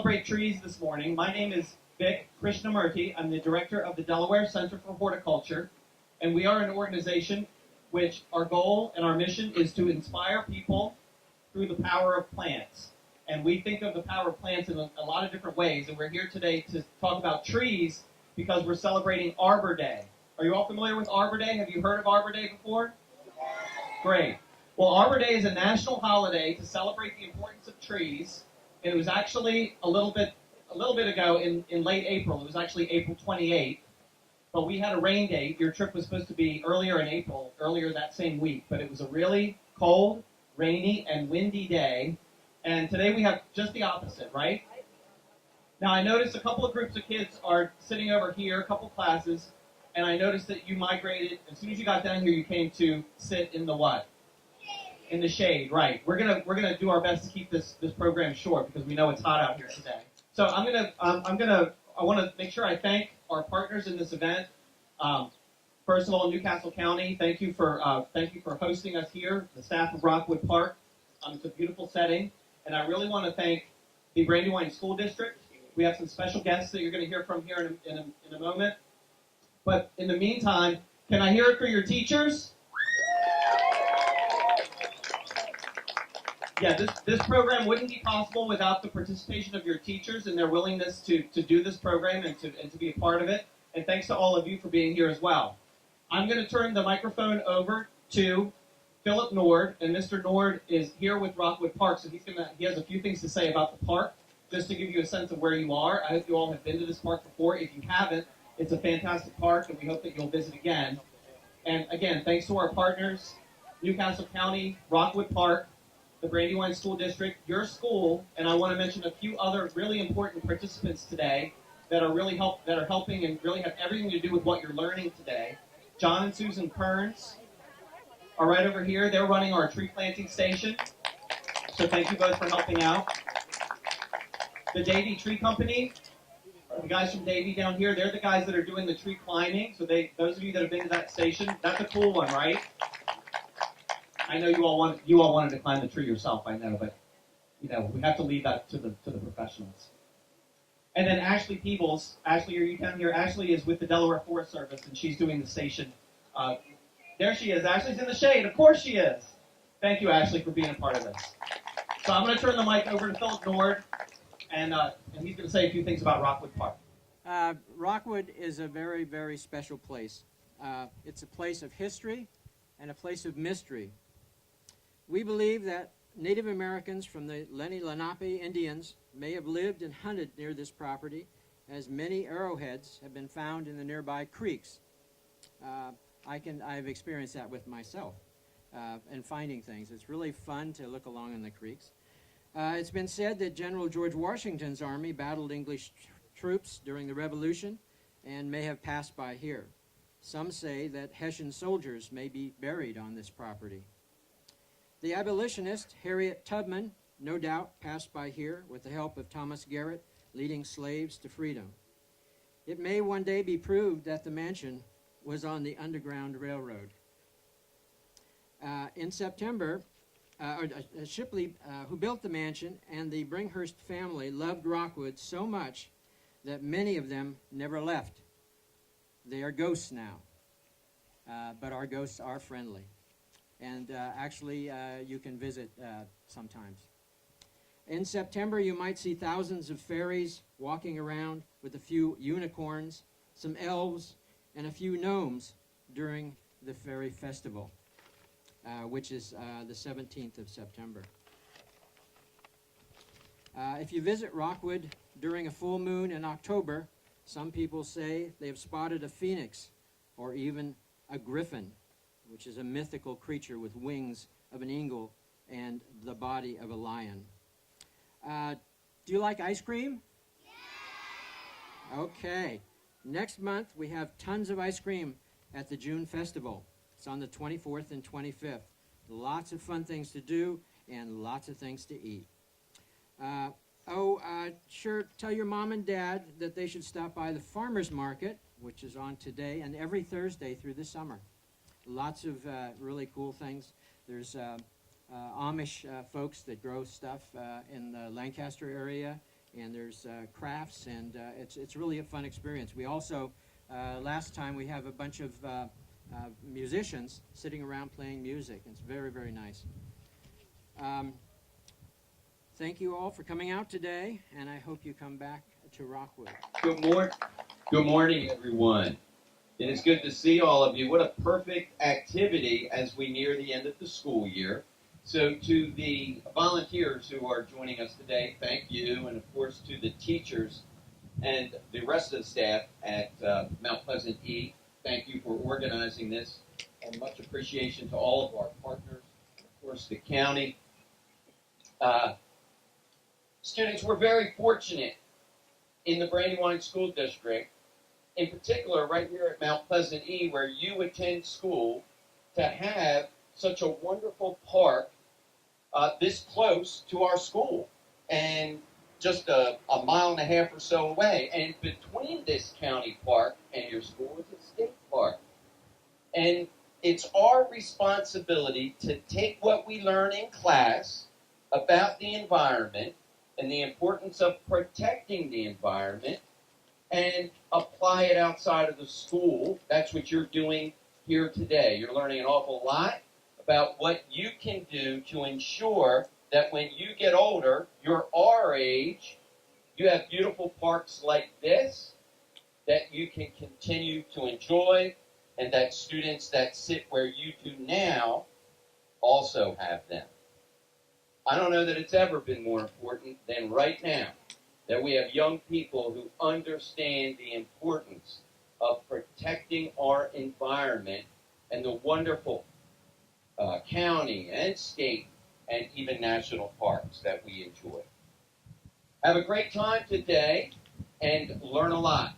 celebrate trees this morning. My name is Vikram Krishnamurti. I'm the director of the Delaware Center for Horticulture, and we are an organization which our goal and our mission is to inspire people through the power of plants. And we think of the power of plants in a lot of different ways, and we're here today to talk about trees because we're celebrating Arbor Day. Are you all familiar with Arbor Day? Have you heard of Arbor Day before? Great. Well, Arbor Day is a national holiday to celebrate the importance of trees. And it was actually a little bit ago in late April. It was actually April 28th. But we had a rain date. Your trip was supposed to be earlier in April, earlier that same week. But it was a really cold, rainy, and windy day. And today we have just the opposite, right? Now I noticed a couple of groups of kids are sitting over here, a couple classes, and I noticed that you migrated. As soon as you got down here, you came to sit in the what? In the shade, right? We're gonna do our best to keep this program short because we know it's hot out here today. So I want to make sure I thank our partners in this event. First of all, Newcastle County, thank you for hosting us here. The staff of Rockwood Park, it's a beautiful setting, and I really want to thank the Brandywine School District. We have some special guests that you're going to hear from here in a moment. But in the meantime, can I hear it for your teachers? Yeah, this program wouldn't be possible without the participation of your teachers and their willingness to do this program and to be a part of it. And thanks to all of you for being here as well. I'm going to turn the microphone over to Philip Nord, and Mr. Nord is here with Rockwood Park, so he has a few things to say about the park, just to give you a sense of where you are. I hope you all have been to this park before. If you haven't, it's a fantastic park, and we hope that you'll visit again. And again, thanks to our partners, Newcastle County, Rockwood Park, the Brandywine School District, your school, and I want to mention a few other really important participants today that are helping and really have everything to do with what you're learning today. John and Susan Kearns are right over here. They're running our tree planting station. So thank you both for helping out. The Davy Tree Company, the guys from Davy down here, they're the guys that are doing the tree climbing. So those of you that have been to that station, that's a cool one, right? I know you all wanted to climb the tree yourself, I know, but we have to leave that to the professionals. And then Ashley Peebles. Ashley, are you down here? Ashley is with the Delaware Forest Service, and she's doing the station. There she is. Ashley's in the shade. Of course she is. Thank you, Ashley, for being a part of this. So I'm going to turn the mic over to Philip Nord, and he's going to say a few things about Rockwood Park. Rockwood is a very, very special place. It's a place of history and a place of mystery. We believe that Native Americans from the Lenni Lenape Indians may have lived and hunted near this property, as many arrowheads have been found in the nearby creeks. I've experienced that with myself and finding things. It's really fun to look along in the creeks. It's been said that General George Washington's army battled English troops during the Revolution and may have passed by here. Some say that Hessian soldiers may be buried on this property. The abolitionist Harriet Tubman no doubt passed by here with the help of Thomas Garrett, leading slaves to freedom. It may one day be proved that the mansion was on the Underground Railroad. In September, Shipley, who built the mansion, and the Bringhurst family loved Rockwood so much that many of them never left. They are ghosts now, but our ghosts are friendly. And actually, you can visit sometimes. In September, you might see thousands of fairies walking around with a few unicorns, some elves, and a few gnomes during the fairy festival, which is the 17th of September. If you visit Rockwood during a full moon in October, some people say they have spotted a phoenix or even a griffin, which is a mythical creature with wings of an eagle and the body of a lion. Do you like ice cream? Yeah! Okay. Next month, we have tons of ice cream at the June Festival. It's on the 24th and 25th. Lots of fun things to do and lots of things to eat. Sure, tell your mom and dad that they should stop by the farmer's market, which is on today and every Thursday through the summer. Lots of really cool things. There's Amish folks that grow stuff in the Lancaster area, and there's crafts, and it's really a fun experience. We also, last time, we have a bunch of musicians sitting around playing music. It's very, very nice. Thank you all for coming out today, and I hope you come back to Rockwood. Good morning, everyone. It is good to see all of you. What a perfect activity as we near the end of the school year. So to the volunteers who are joining us today, thank you. And of course to the teachers and the rest of the staff at Mount Pleasant E, thank you for organizing this. And much appreciation to all of our partners, of course the county. Students, we're very fortunate in the Brandywine School District, in particular right here at Mount Pleasant E, where you attend school, to have such a wonderful park this close to our school, and just a mile and a half or so away. And between this county park and your school is a state park. And it's our responsibility to take what we learn in class about the environment and the importance of protecting the environment and apply it outside of the school. That's what you're doing here today. You're learning an awful lot about what you can do to ensure that when you get older, you're our age, you have beautiful parks like this that you can continue to enjoy, and that students that sit where you do now also have them. I don't know that it's ever been more important than right now that we have young people who understand the importance of protecting our environment and the wonderful county and state and even national parks that we enjoy. Have a great time today and learn a lot.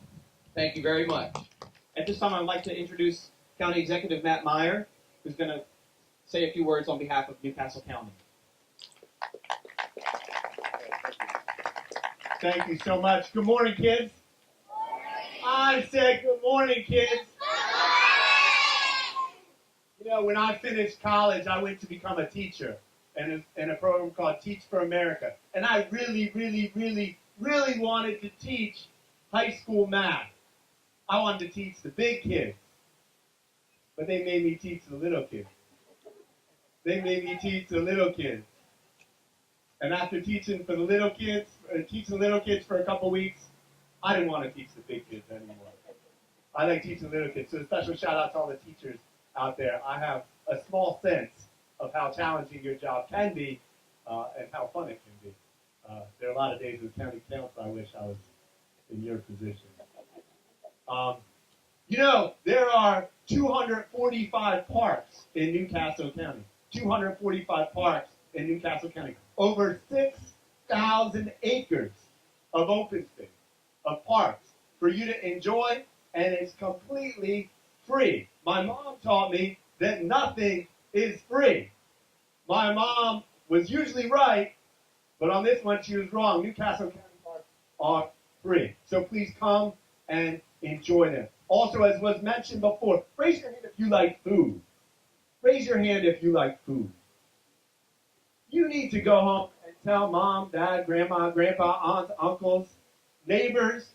Thank you very much. At this time, I'd like to introduce County Executive Matt Meyer, who's going to say a few words on behalf of Newcastle County. Thank you so much. Good morning, kids. I said good morning, kids. You know, when I finished college, I went to become a teacher in a program called Teach for America. And I really, really, really, really wanted to teach high school math. I wanted to teach the big kids. But they made me teach the little kids. They made me teach the little kids. And after teaching the little kids for a couple weeks, I didn't want to teach the big kids anymore. I like teaching little kids. So a special shout out to all the teachers out there. I have a small sense of how challenging your job can be and how fun it can be. There are a lot of days as county council I wish I was in your position. You know, there are 245 parks in Newcastle County. 245 parks in Newcastle County. Over 6,000 acres of open space, of parks, for you to enjoy, and it's completely free. My mom taught me that nothing is free. My mom was usually right, but on this one she was wrong. Newcastle County parks are free. So please come and enjoy them. Also, as was mentioned before, raise your hand if you like food. Raise your hand if you like food. You need to go home and tell mom, dad, grandma, grandpa, aunts, uncles, neighbors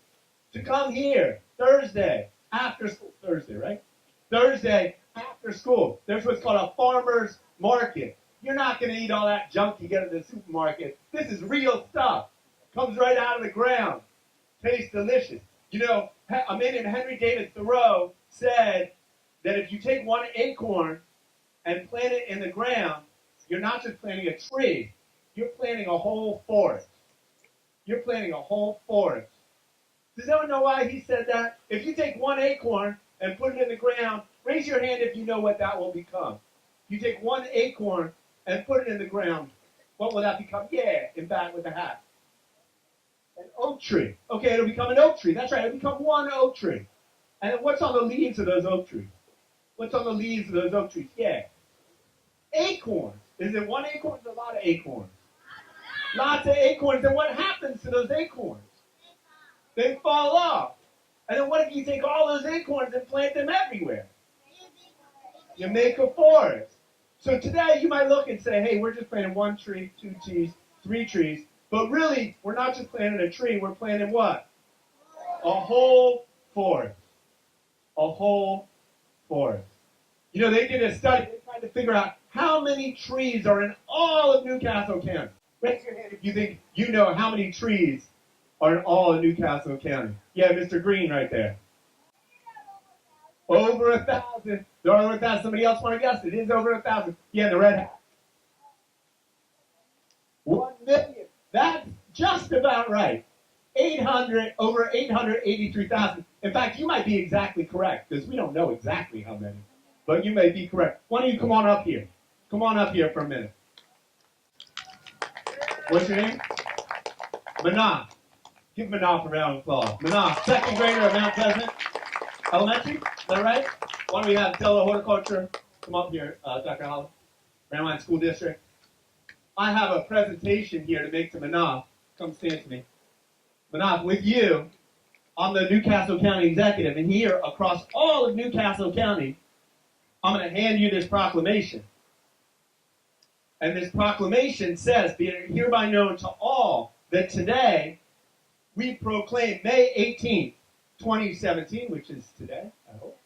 to come here Thursday after school. Thursday, right? Thursday after school. There's what's called a farmer's market. You're not going to eat all that junk you get at the supermarket. This is real stuff. Comes right out of the ground. Tastes delicious. You know, a man named Henry David Thoreau said that if you take one acorn and plant it in the ground, you're not just planting a tree, you're planting a whole forest. You're planting a whole forest. Does anyone know why he said that? If you take one acorn and put it in the ground, raise your hand if you know what that will become. You take one acorn and put it in the ground, what will that become? Yeah, in back with the hat. An oak tree. Okay, it'll become an oak tree. That's right, it'll become one oak tree. And then what's on the leaves of those oak trees? What's on the leaves of those oak trees? Yeah. Acorns. Is it one acorn or a lot of acorns? Lots of acorns. And what happens to those acorns? They fall off. And then what if you take all those acorns and plant them everywhere? You make a forest. So today you might look and say, hey, we're just planting one tree, two trees, three trees. But really, we're not just planting a tree, we're planting what? A whole forest. A whole forest. You know, they did a study, they tried to figure out how many trees are in all of Newcastle County. Raise your hand if you think you know how many trees are in all of Newcastle County. Yeah, Mr. Green right there. Over 1,000. There are over 1,000. Somebody else want to guess? It is over 1,000. Yeah, the red hat. 1 million. That's just about right. 800, over 883,000. In fact, you might be exactly correct, because we don't know exactly how many. But you may be correct. Why don't you come on up here? Come on up here for a minute. What's your name? Manaf. Give Manaf a round of applause. Manaf, second grader at Mount Pleasant Elementary. Is that right? Why don't we have Delaware Horticulture come up here, Dr. Holland, Brandywine School District. I have a presentation here to make to Manaf. Come stand to me. Manaf, with you, I'm the Newcastle County Executive, and here across all of Newcastle County, I'm going to hand you this proclamation. And this proclamation says, be it hereby known to all, that today we proclaim May 18th, 2017, which is today, I hope.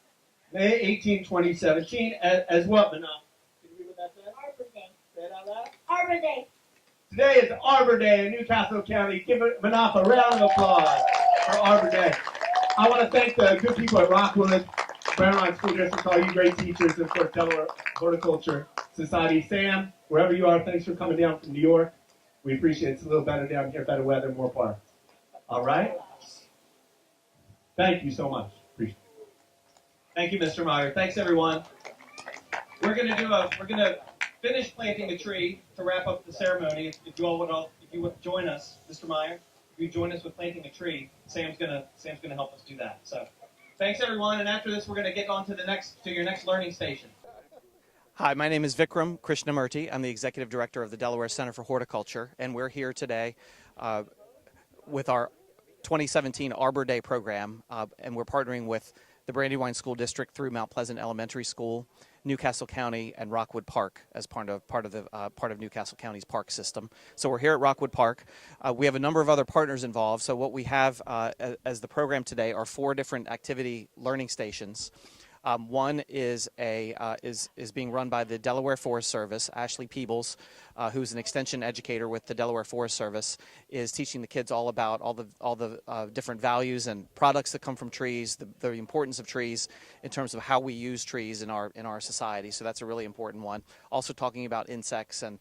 May 18, 2017, as what, Manaf? Can you read what that says? Arbor Day. Say it out loud. Arbor Day. Today is Arbor Day in Newcastle County. Give Manaf a round of applause for Arbor Day. I want to thank the good people at Rockwood, Brandywine School District, all you great teachers, and of course, Delaware Horticulture Society. Sam, wherever you are, thanks for coming down from New York. We appreciate it. It's a little better down here, better weather, more parks. All right? Thank you so much. Appreciate it. Thank you, Mr. Meyer. Thanks, everyone. We're gonna finish planting the tree to wrap up the ceremony. If you would join us, Mr. Meyer, if you join us with planting a tree, Sam's gonna help us do that. So, thanks, everyone. And after this, we're gonna get on to your next learning station. Hi, my name is Vikram Krishnamurti. I'm the Executive Director of the Delaware Center for Horticulture, and we're here today with our 2017 Arbor Day program, and we're partnering with the Brandywine School District through Mount Pleasant Elementary School, Newcastle County, and Rockwood Park as part of Newcastle County's park system. So we're here at Rockwood Park. We have a number of other partners involved. So what we have as the program today are 4 different activity learning stations. One is being run by the Delaware Forest Service. Ashley Peebles, who's an extension educator with the Delaware Forest Service, is teaching the kids all about all the different values and products that come from trees, the importance of trees in terms of how we use trees in our society. So that's a really important one. Also talking about insects and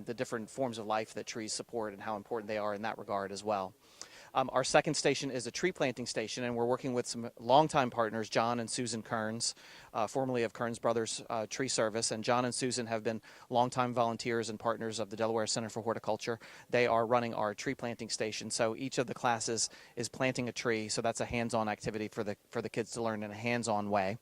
the different forms of life that trees support and how important they are in that regard as well. Our second station is a tree planting station, and we're working with some longtime partners, John and Susan Kearns, formerly of Kearns Brothers Tree Service. And John and Susan have been longtime volunteers and partners of the Delaware Center for Horticulture. They are running our tree planting station. So each of the classes is planting a tree. So that's a hands-on activity for the kids to learn in a hands-on way.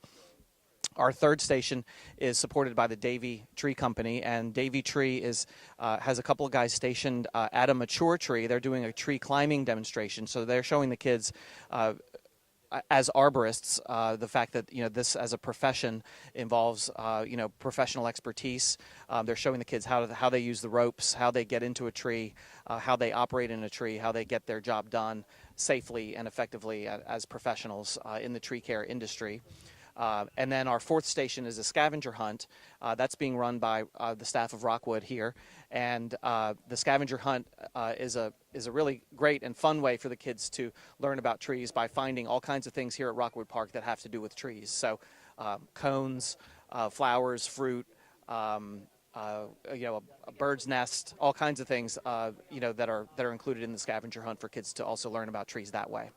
Our third station is supported by the Davy Tree Company, and Davy Tree has a couple of guys stationed at a mature tree. They're doing a tree climbing demonstration, so they're showing the kids as arborists the fact that this as a profession involves professional expertise. They're showing the kids how they use the ropes, how they get into a tree, how they operate in a tree, how they get their job done safely and effectively as professionals in the tree care industry. And then our fourth station is a scavenger hunt. That's being run by the staff of Rockwood here. And the scavenger hunt is a really great and fun way for the kids to learn about trees by finding all kinds of things here at Rockwood Park that have to do with trees. So cones, flowers, fruit, a bird's nest, all kinds of things that are included in the scavenger hunt for kids to also learn about trees that way.